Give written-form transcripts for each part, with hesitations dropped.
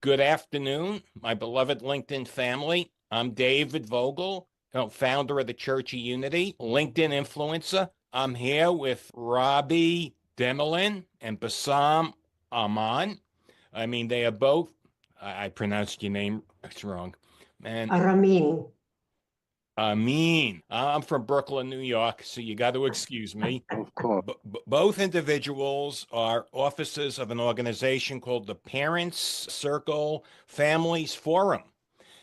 Good afternoon, my beloved LinkedIn family. I'm David Vogel, founder of the Church of Unity, LinkedIn influencer. I'm here with Robbie Demelin and Bassam Aman. They are both, I pronounced your name wrong. And Aramin. Amin. I'm from Brooklyn, New York, so you got to excuse me. Of course. Both individuals are officers of an organization called the Parents Circle Families Forum.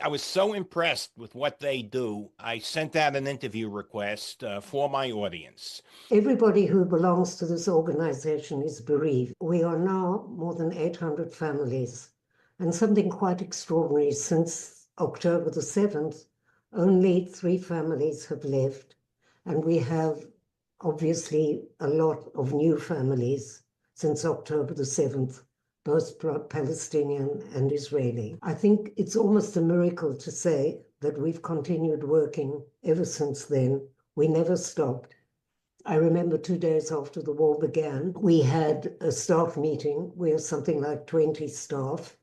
I was so impressed with what they do. I sent out an interview request for my audience. Everybody who belongs to this organization is bereaved. We are now more than 800 families, and something quite extraordinary. Since October the 7th, only 3 families have left, and we have obviously a lot of new families since October the 7th, both Palestinian and Israeli. I think it's almost a miracle to say that we've continued working ever since then. We never stopped. I remember 2 days after the war began, we had a staff meeting. We are something like 20 staff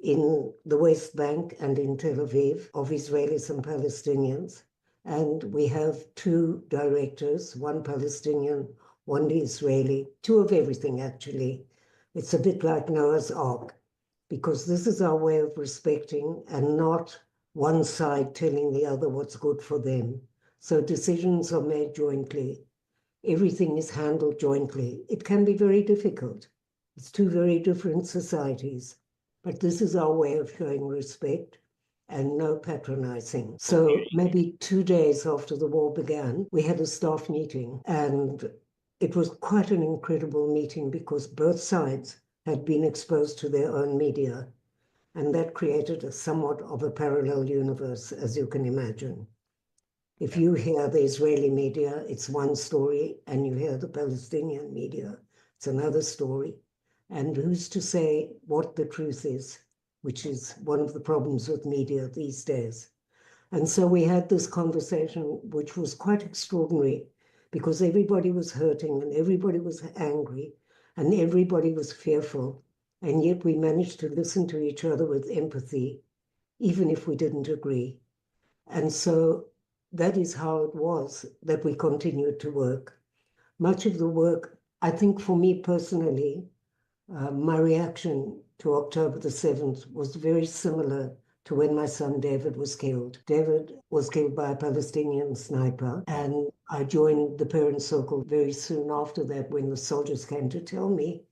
in the West Bank and in Tel Aviv of Israelis and Palestinians. And we have 2 directors, one Palestinian, one Israeli, 2 of everything, actually. It's a bit like Noah's Ark, because this is our way of respecting and not one side telling the other what's good for them. So decisions are made jointly. Everything is handled jointly. It can be very difficult. It's 2 very different societies. But this is our way of showing respect and no patronizing. So maybe 2 days after the war began, we had a staff meeting, and it was quite an incredible meeting because both sides had been exposed to their own media, and that created a somewhat of a parallel universe, as you can imagine. If you hear the Israeli media, it's one story, and you hear the Palestinian media, it's another story. And who's to say what the truth is, which is one of the problems with media these days. And so we had this conversation, which was quite extraordinary, because everybody was hurting and everybody was angry and everybody was fearful. And yet we managed to listen to each other with empathy, even if we didn't agree. And so that is how it was that we continued to work. Much of the work, I think for me personally, my reaction to October the 7th was very similar to when my son David was killed. David was killed by a Palestinian sniper, and I joined the Parents Circle very soon after that. When the soldiers came to tell me,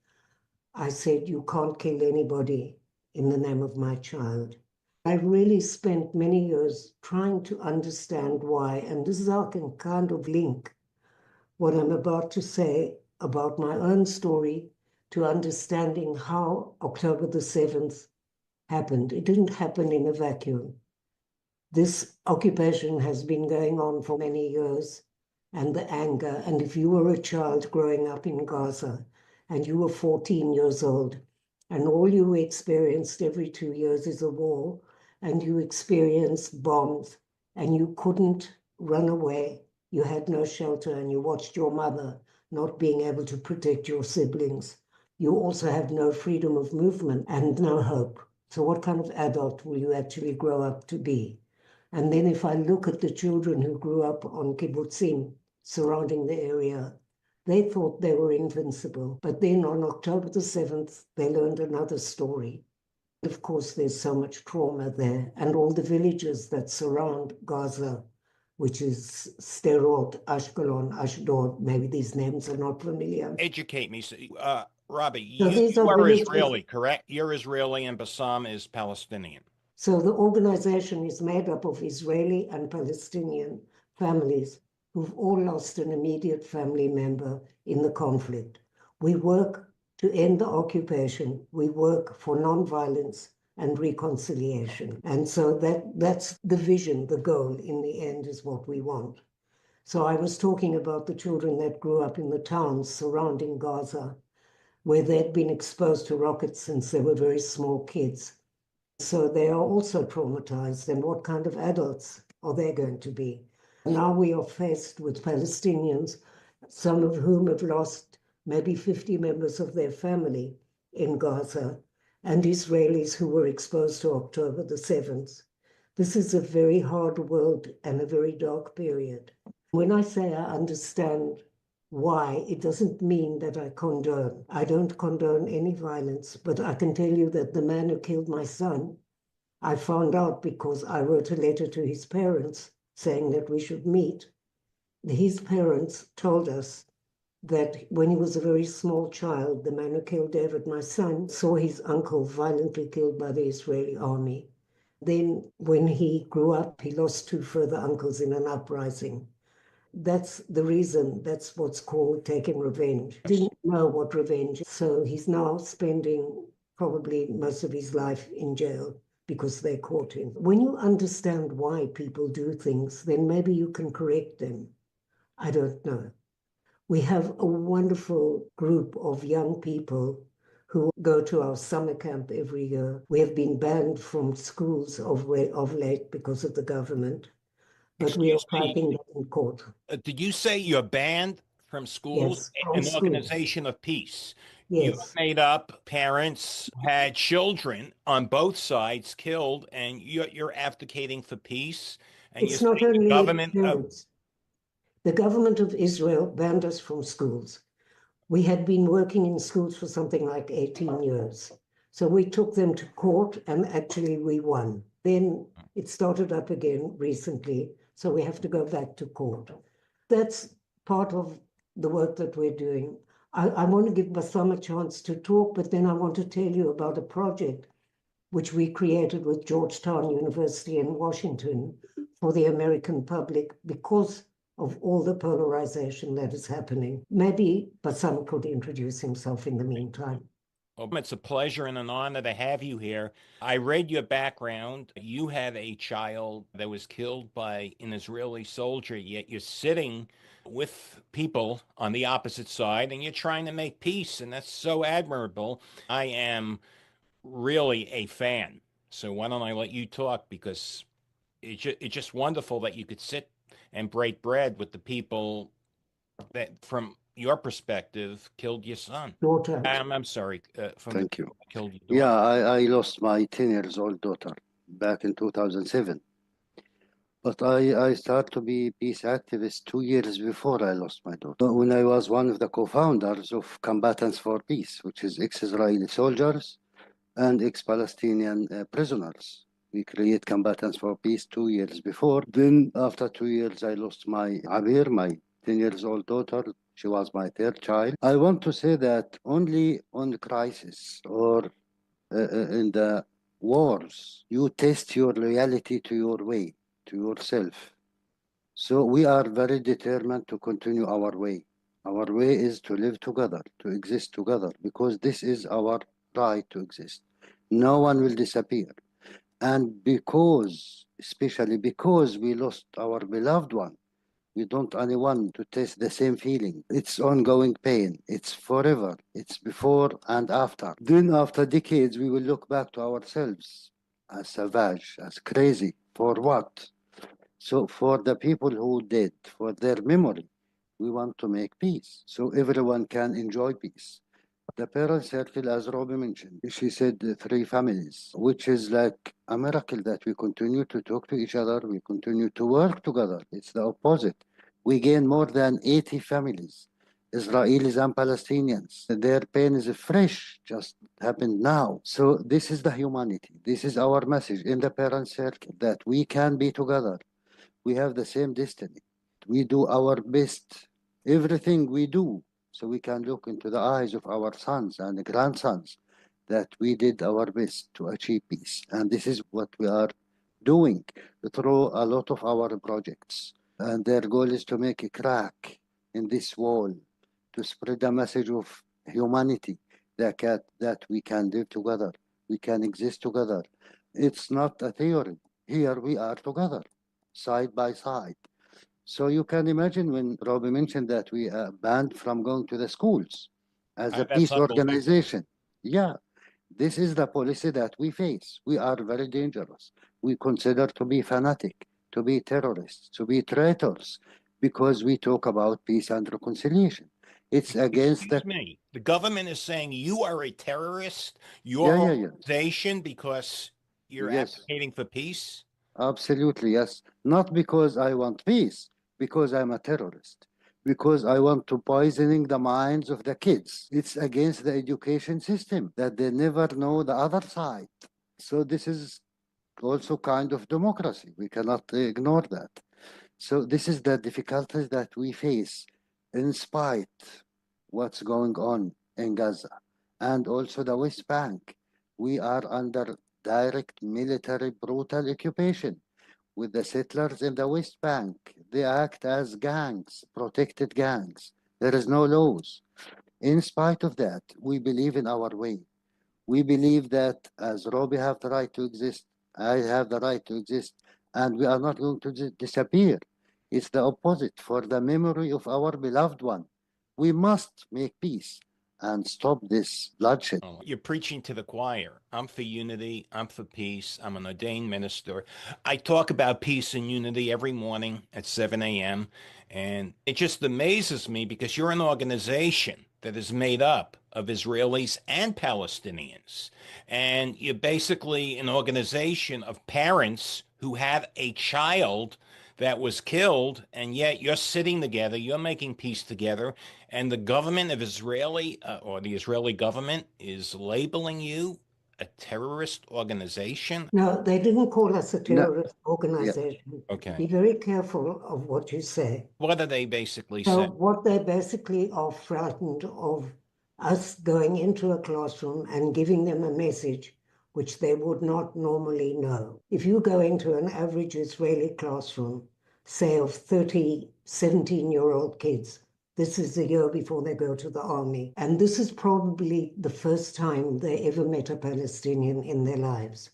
I said, you can't kill anybody in the name of my child. I really spent many years trying to understand why, and this is how I can kind of link what I'm about to say about my own story to understanding how October the 7th happened. It didn't happen in a vacuum. This occupation has been going on for many years, and the anger, and if you were a child growing up in Gaza and you were 14 years old, and all you experienced every 2 years is a war, and you experienced bombs, and you couldn't run away, you had no shelter, and you watched your mother not being able to protect your siblings, you also have no freedom of movement and no hope. So what kind of adult will you actually grow up to be? And then if I look at the children who grew up on kibbutzim surrounding the area, they thought they were invincible. But then on October the 7th, they learned another story. Of course, there's so much trauma there, and all the villages that surround Gaza, which is Sderot, Ashkelon, Ashdod, maybe these names are not familiar. Educate me. Robbie, So these you are are villages. Israeli, correct? You're Israeli and Bassam is Palestinian. So the organization is made up of Israeli and Palestinian families who've all lost an immediate family member in the conflict. We work to end the occupation. We work for nonviolence and reconciliation. And so that's the vision, the goal in the end is what we want. So I was talking about the children that grew up in the towns surrounding Gaza, where they'd been exposed to rockets since they were very small kids. So they are also traumatized, and what kind of adults are they going to be? Now we are faced with Palestinians, some of whom have lost maybe 50 members of their family in Gaza, and Israelis who were exposed to October the 7th. This is a very hard world and a very dark period. When I say I understand why, it doesn't mean that I condone. I don't condone any violence, but I can tell you that the man who killed my son, I found out because I wrote a letter to his parents saying that we should meet. His parents told us that when he was a very small child, the man who killed David, my son, saw his uncle violently killed by the Israeli army. Then, when he grew up, he lost two further uncles in an uprising. That's the reason, that's what's called taking revenge. Didn't know what revenge is, so he's now spending probably most of his life in jail because they caught him. When you understand why people do things, then maybe you can correct them. I don't know. We have a wonderful group of young people who go to our summer camp every year. We have been banned from schools of late because of the government, but we are Excuse me, fighting that in court. did you say you're banned from schools? Yes, from An schools. organization of peace. You Yes. made up parents had children on both sides killed, and you're advocating for peace, and you're It's not saying the only government of parents. The government of Israel banned us from schools. We had been working in schools for something like 18 years. So we took them to court and actually we won. Then it started up again recently. So we have to go back to court. That's part of the work that we're doing. I want to give Bassam a chance to talk, but then I want to tell you about a project which we created with Georgetown University in Washington for the American public because of all the polarization that is happening. Maybe Bassam could introduce himself in the meantime. Well, it's a pleasure and an honor to have you here. I read your background. You had a child that was killed by an Israeli soldier, yet you're sitting with people on the opposite side and you're trying to make peace, and that's so admirable. I am really a fan. So why don't I let you talk because it's just wonderful that you could sit and break bread with the people that, from your perspective, killed your son. Daughter. I'm sorry, from the Thank you. people that killed your Yeah, daughter. I lost my 10 years old daughter back in 2007. But I started to be peace activist 2 years before I lost my daughter. When I was one of the co-founders of Combatants for Peace, which is ex-Israeli soldiers and ex-Palestinian prisoners. We create Combatants for Peace 2 years before. Then after 2 years, I lost my Abir, my 10 years old daughter. She was my third child. I want to say that only on crisis or in the wars, you test your loyalty to your way, to yourself. So we are very determined to continue our way. Our way is to live together, to exist together, because this is our right to exist. No one will disappear. And because, especially because we lost our beloved one, we don't anyone to taste the same feeling. It's ongoing pain. It's forever. It's before and after. Then after decades, we will look back to ourselves as savage, as crazy. For what? So for the people who did, for their memory, we want to make peace. So everyone can enjoy peace. The parent circle, as Robbie mentioned, she said 3 families, which is like a miracle that we continue to talk to each other, we continue to work together. It's the opposite. We gain more than 80 families, Israelis and Palestinians. Their pain is fresh, just happened now. So this is the humanity. This is our message in the parent circle that we can be together. We have the same destiny. We do our best, everything we do, so we can look into the eyes of our sons and grandsons that we did our best to achieve peace. And this is what we are doing through a lot of our projects. And their goal is to make a crack in this wall, to spread a message of humanity that we can live together, we can exist together. It's not a theory. Here we are together, side by side. So you can imagine when Robbie mentioned that we are banned from going to the schools as a That's peace unbelievable. organization. Yeah, this is the policy that we face. We are very dangerous. We consider to be fanatic, to be terrorists, to be traitors, because we talk about peace and reconciliation. It's against Excuse the me. The government is saying you are a terrorist, Yeah, your yeah, yeah. organization, because you're Yes, advocating for peace. absolutely, yes. Not because I want peace, because I'm a terrorist, because I want to poisoning the minds of the kids. It's against the education system that they never know the other side. So this is also kind of democracy. We cannot ignore that. So this is the difficulties that we face in spite what's going on in Gaza and also the West Bank. We are under direct military brutal occupation with the settlers in the West Bank. They act as gangs, protected gangs. There is no laws. In spite of that, we believe in our way. We believe that as Robbie have the right to exist, I have the right to exist, and we are not going to disappear. It's the opposite. For the memory of our beloved one, we must make peace and stop this bloodshed. Oh, you're preaching to the choir. I'm for unity. I'm for peace. I'm an ordained minister. I talk about peace and unity every morning at 7 a.m. And it just amazes me because you're an organization that is made up of Israelis and Palestinians. And you're basically an organization of parents who have a child that was killed, and yet you're sitting together, you're making peace together, and the government of Israeli or the Israeli government is labeling you a terrorist organization. No, they didn't call us a No, terrorist yeah, organization. Okay. Be very careful of what you say. What do they basically So say? what they basically are frightened of us going into a classroom and giving them a message which they would not normally know. If you go into an average Israeli classroom, say of 30, 17-year-old kids, this is the year before they go to the army. And this is probably the first time they ever met a Palestinian in their lives.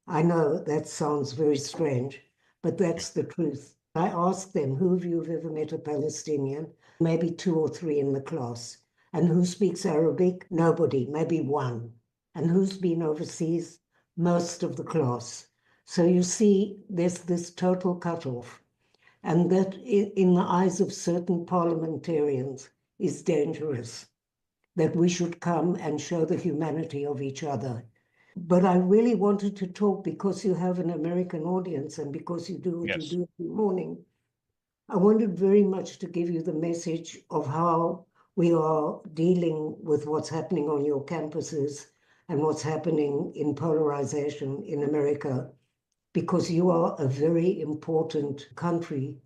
I know that sounds very strange, but that's the truth. I asked them, who of you have ever met a Palestinian? Maybe two or three in the class. And who speaks Arabic? Nobody, maybe one. And who's been overseas? Most of the class. So you see, there's this total cutoff. And that, in the eyes of certain parliamentarians, is dangerous. That we should come and show the humanity of each other. But I really wanted to talk because you have an American audience and because you do what you Yes. do every morning. I wanted very much to give you the message of how we are dealing with what's happening on your campuses and what's happening in polarization in America, because you are a very important country.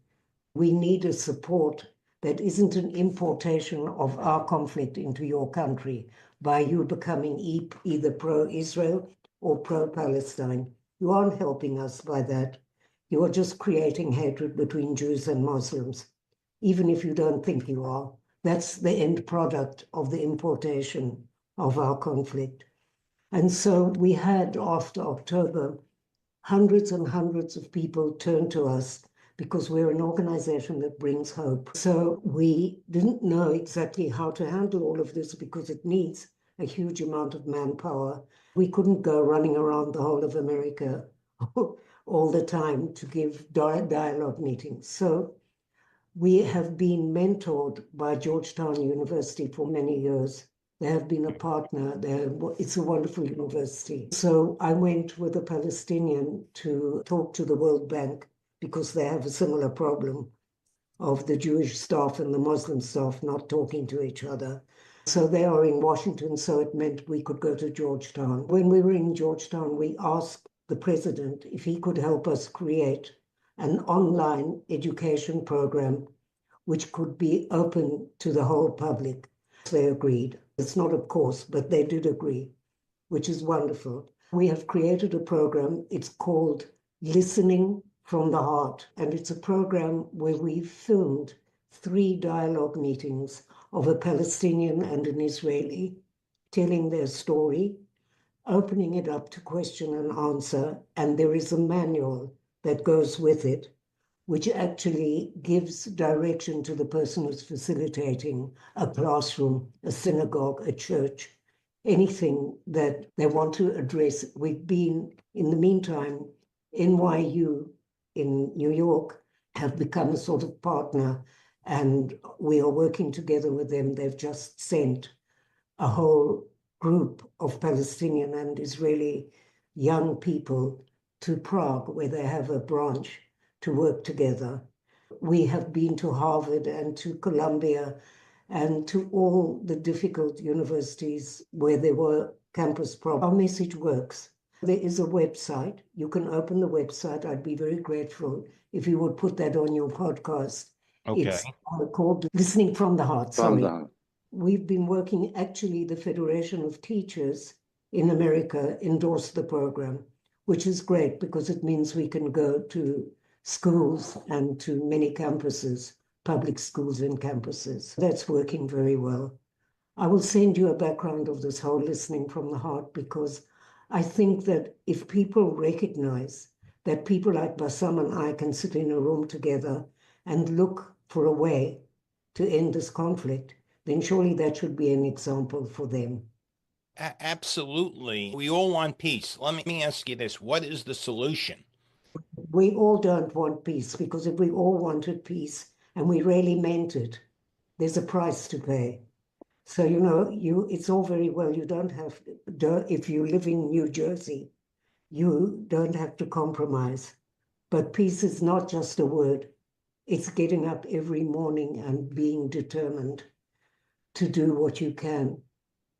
We need a support that isn't an importation of our conflict into your country by you becoming either pro-Israel or pro-Palestine. You aren't helping us by that. You are just creating hatred between Jews and Muslims, even if you don't think you are. That's the end product of the importation of our conflict. And so we had, after October, hundreds and hundreds of people turn to us because we're an organization that brings hope. So we didn't know exactly how to handle all of this because it needs a huge amount of manpower. We couldn't go running around the whole of America all the time to give dialogue meetings. So we have been mentored by Georgetown University for many years. They have been a partner there. It's a wonderful university. So I went with a Palestinian to talk to the World Bank because they have a similar problem of the Jewish staff and the Muslim staff not talking to each other. So they are in Washington, so it meant we could go to Georgetown. When we were in Georgetown, we asked the president if he could help us create an online education program which could be open to the whole public. They agreed. It's not a course, but they did agree, which is wonderful. We have created a program. It's called Listening from the Heart. And it's a program where we filmed 3 dialogue meetings of a Palestinian and an Israeli telling their story, opening it up to question and answer. And there is a manual that goes with it, which actually gives direction to the person who's facilitating a classroom, a synagogue, a church, anything that they want to address. We've been, in the meantime, NYU in New York have become a sort of partner, and we are working together with them. They've just sent a whole group of Palestinian and Israeli young people to Prague, where they have a branch to work together. We have been to Harvard and to Columbia and to all the difficult universities where there were campus problems. Our message works. There is a website. You can open the website. I'd be very grateful if you would put that on your podcast. Okay. It's called Listening from the Heart. From Sorry. the We've been working, actually, the Federation of Teachers in America endorsed the program, which is great because it means we can go to schools and to many campuses, public schools and campuses. That's working very well. I will send you a background of this whole listening from the heart because I think that if people recognize that people like Bassam and I can sit in a room together and look for a way to end this conflict, then surely that should be an example for them. Absolutely. We all want peace. Let me ask you this. What is the solution? We all don't want peace because if we all wanted peace and we really meant it, there's a price to pay. So, it's all very well. You don't have, if you live in New Jersey, you don't have to compromise. But peace is not just a word. It's getting up every morning and being determined to do what you can,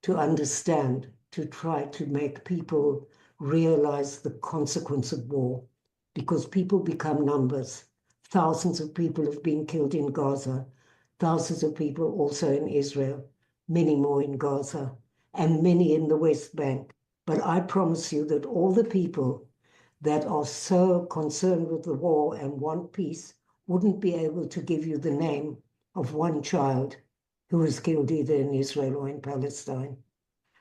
to understand, to try to make people realize the consequence of war, because people become numbers. Thousands of people have been killed in Gaza, thousands of people also in Israel, many more in Gaza, and many in the West Bank. But I promise you that all the people that are so concerned with the war and want peace wouldn't be able to give you the name of one child who was killed either in Israel or in Palestine.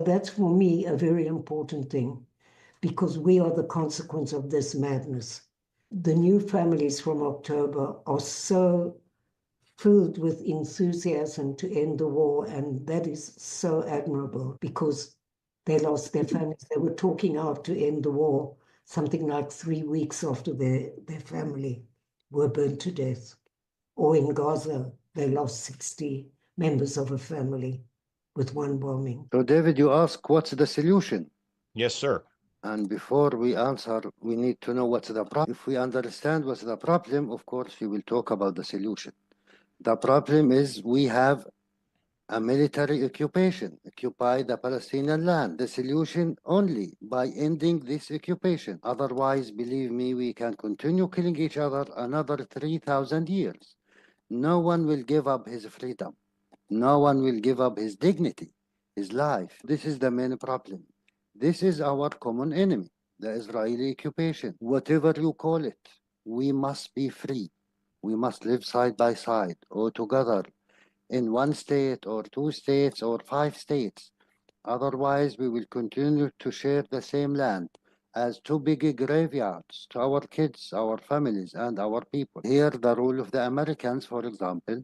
That's for me a very important thing because we are the consequence of this madness. The new families from October are so filled with enthusiasm to end the war, and that is so admirable because they lost their families. They were talking out to end the war something like 3 weeks after their family were burned to death. Or in Gaza, they lost 60 members of a family with one bombing. So, David, you ask what's the solution? Yes, sir. And before we answer, we need to know what's the problem. If we understand what's the problem, of course, we will talk about the solution. The problem is we have a military occupation, occupy the Palestinian land. The solution only by ending this occupation. Otherwise, believe me, we can continue killing each other another 3,000 years. No one will give up his freedom. No one will give up his dignity, his life. This is the main problem. This is our common enemy, the Israeli occupation. Whatever you call it, we must be free. We must live side by side or together in one state or 2 states or 5 states. Otherwise, we will continue to share the same land as 2 big graveyards to our kids, our families, and our people. Here, the role of the Americans, for example,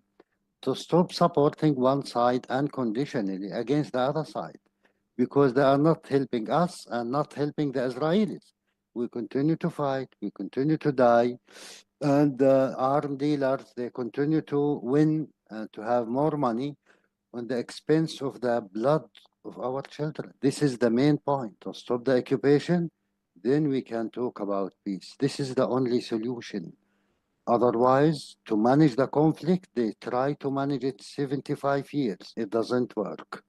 to stop supporting one side unconditionally against the other side, because they are not helping us and not helping the Israelis. We continue to fight, we continue to die, and the arms dealers, they continue to win and to have more money on the expense of the blood of our children. This is the main point. To stop the occupation, then we can talk about peace. This is the only solution. Otherwise, to manage the conflict, they try to manage it 75 years. It doesn't work.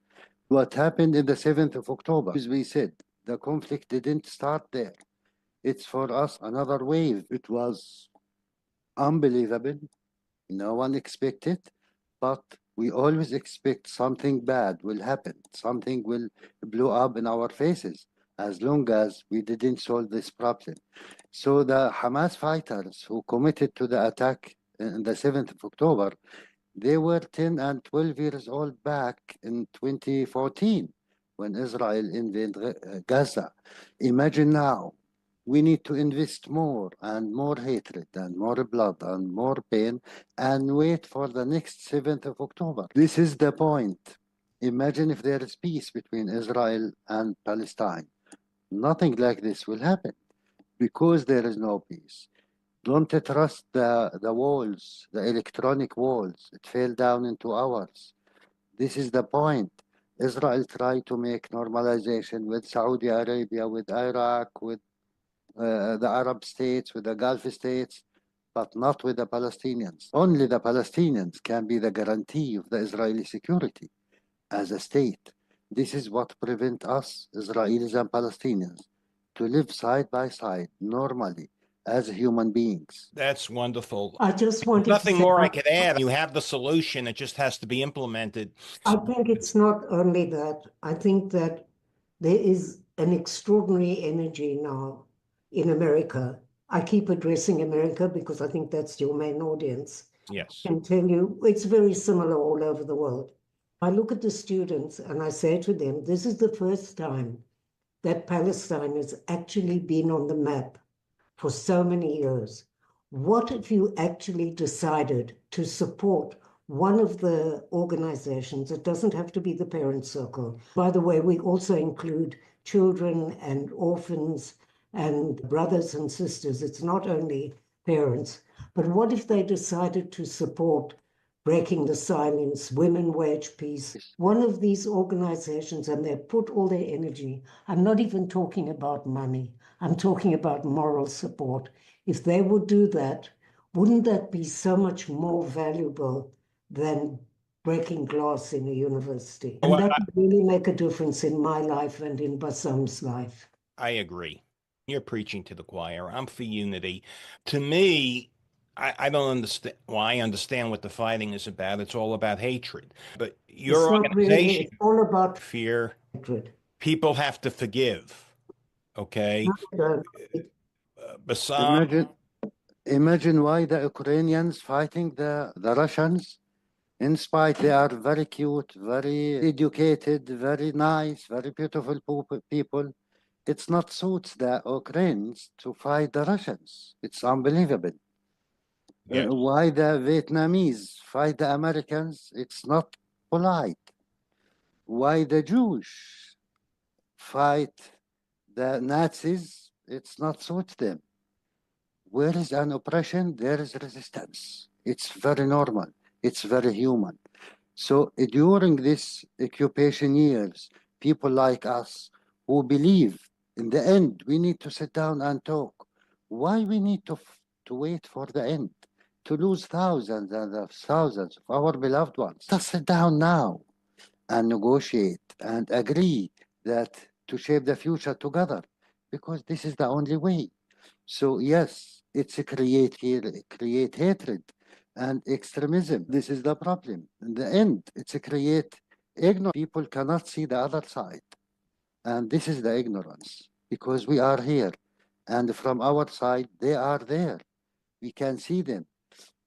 What happened in the 7th of October, as we said, the conflict didn't start there. It's for us another wave. It was unbelievable. No one expected, but we always expect something bad will happen. Something will blow up in our faces as long as we didn't solve this problem. So the Hamas fighters who committed to the attack in the 7th of October, they were 10 and 12 years old back in 2014 when Israel invaded Gaza. Imagine now, we need to invest more and more hatred and more blood and more pain and wait for the next 7th of October. This is the point. Imagine if there is peace between Israel and Palestine. Nothing like this will happen because there is no peace. Don't trust the walls, the electronic walls. It fell down into hours. This is the point. Israel tried to make normalization with Saudi Arabia, with Iraq, with the Arab states, with the Gulf states, but not with the Palestinians. Only the Palestinians can be the guarantee of the Israeli security as a state. This is what prevents us, Israelis and Palestinians, to live side by side normally as human beings. That's wonderful. I just wanted to Nothing say, more I could add. You have the solution. It just has to be implemented. I think it's not only that. I think that there is an extraordinary energy now in America. I keep addressing America because I think that's your main audience. Yes. I can tell you it's very similar all over the world. I look at the students and I say to them, this is the first time that Palestine has actually been on the map for so many years. What if you actually decided to support one of the organizations? It doesn't have to be the parent circle. By the way, we also include children and orphans and brothers and sisters. It's not only parents. But what if they decided to support Breaking the Silence, Women Wage Peace, one of these organizations, and they put all their energy? I'm not even talking about money. I'm talking about moral support. If they would do that, wouldn't that be so much more valuable than breaking glass in a university? And that would really make a difference in my life and in Bassam's life. I agree. You're preaching to the choir. I'm for unity. To me, I don't understand. Well, I understand what the fighting is about. It's all about hatred. But your It's not really, organization, it's all about fear, hatred. people have to forgive. Okay. Bassam, Imagine why the Ukrainians fighting the Russians. In spite, they are very cute, very educated, very nice, very beautiful people. It's not suits the Ukrainians to fight the Russians. It's unbelievable. yes. Why the Vietnamese fight the Americans? It's not polite. Why the Jews fight the Nazis? It's not suit them. Where is an oppression, there is resistance. It's very normal. It's very human. So during this occupation years, people like us who believe in the end, we need to sit down and talk. Why we need to wait for the end? To lose thousands and thousands of our beloved ones. Let's sit down now and negotiate and agree that to shape the future together, because this is the only way. So yes, it's a create hatred and extremism. This is the problem. In the end, it's a create ignorance. People cannot see the other side. And this is the ignorance, because we are here. And from our side, they are there. We can see them.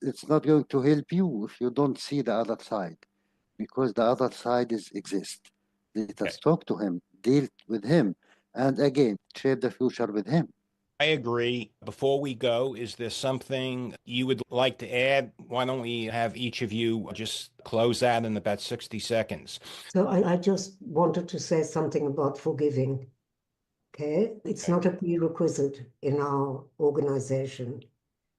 It's not going to help you if you don't see the other side, because the other side exists. Let us talk to him, deal with him, and again, shape the future with him. I agree. Before we go, is there something you would like to add? Why don't we have each of you just close that in about 60 seconds? So I just wanted to say something about forgiving. Okay, it's not a prerequisite in our organization.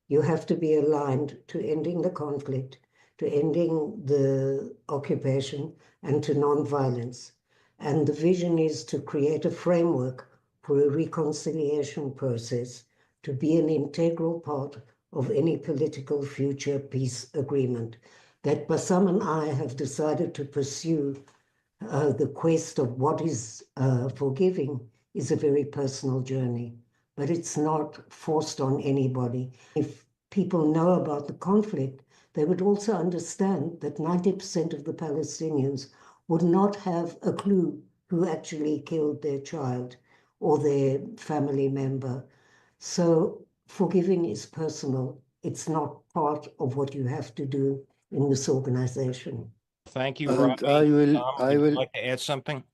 You have to be aligned to ending the conflict, to ending the occupation, and to nonviolence. And the vision is to create a framework for a reconciliation process to be an integral part of any political future peace agreement. That Bassam and I have decided to pursue the quest of what is forgiving is a very personal journey, but it's not forced on anybody. If people know about the conflict, they would also understand that 90% of the Palestinians would not have a clue who actually killed their child or their family member. So forgiving is personal. It's not part of what you have to do in this organization. Thank you, And Robbie. I Would you will like to add something?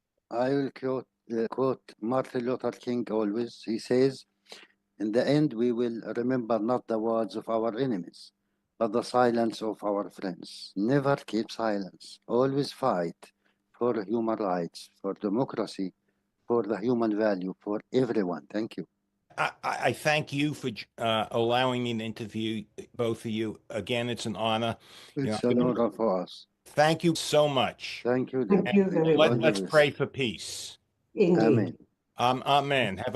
quote Martin Luther King always. He says, in the end, we will remember not the words of our enemies, but the silence of our friends. Never keep silence. Always fight for human rights, for democracy, for the human value, for everyone. Thank you. I thank you for allowing me to interview both of you. Again, it's an honor. It's an honor for us. Thank you so much. Thank you. Thank you very All much. the Let's best. pray for peace. Indeed. Amen. Amen. Have a